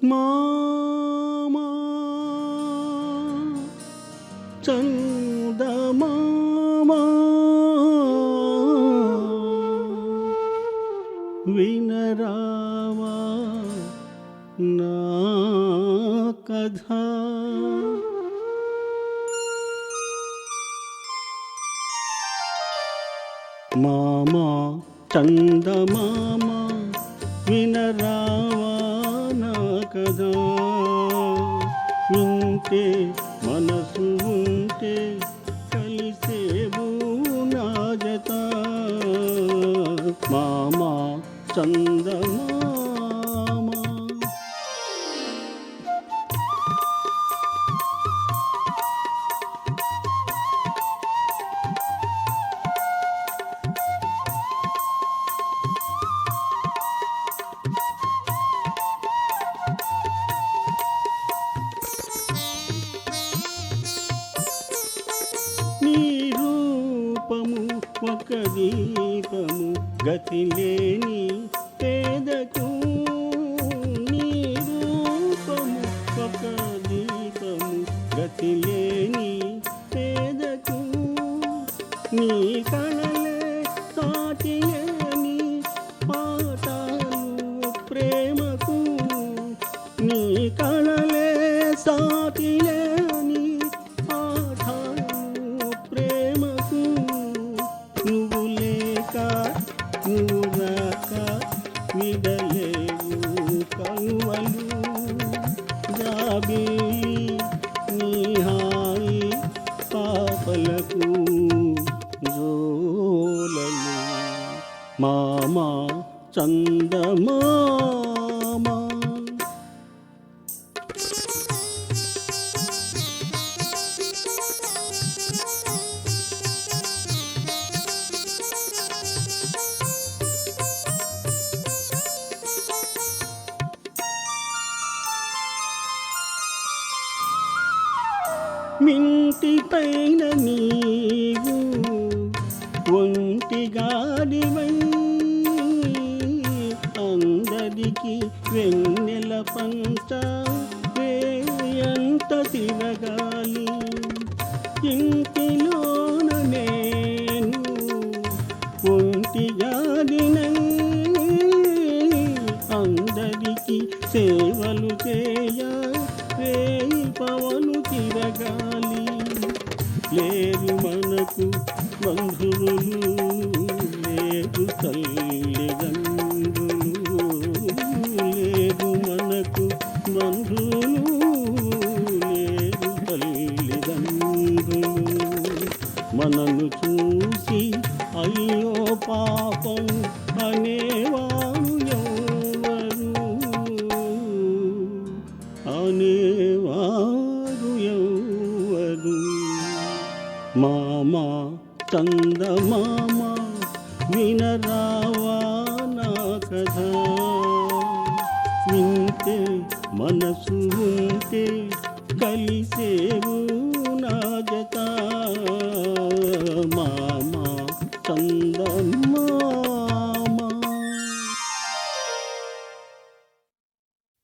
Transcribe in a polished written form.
మామా చందమామా వినరావా నా కథ. మామా చందమామా వినరావా నా కథ. వింటే మనసు ఉంటే కలిసేవు నా జత. మామా చందమామా నీ రూపము ఒక దీపము గతిలేని పేదకు. నీ రూపము ఒక దీపము గతిలేని పేదకు. నీ కళలే సాటిలేని పాఠాలు ప్రేమకు. నీ కళలే సాటిలేని పాఠాలు ప్రేమకు. నువ్వు లేక నువ్వు రాక విడలేవు కనువలు. జాబిల్లి నీ హాయి పాపలకు జోలలు. మామా చందమామా మింటి పైన నీవు ఒంటిగాడివై అందరికి వెన్నెల పంచ వేయంత తిరగాలి. ఇంటిలోన నేను ఒంటిగాడినై అందరికి సేవలు చేయ వేయి పవను తిరగాలి. లేదు మనకు బంధువులు లేదు తల్లిదండ్రులు. లేదు మనకు బంధువులు లేదు తల్లిదండ్రులు. మనను చూసి అయ్యో పాపం అనేవారు ఎవరు. అనేవారు ఎవరు. మామా చందమామా వినరావా నా కథ. వింటే మనసు ఉంటే కలిసేవు నా జత. మామా చంద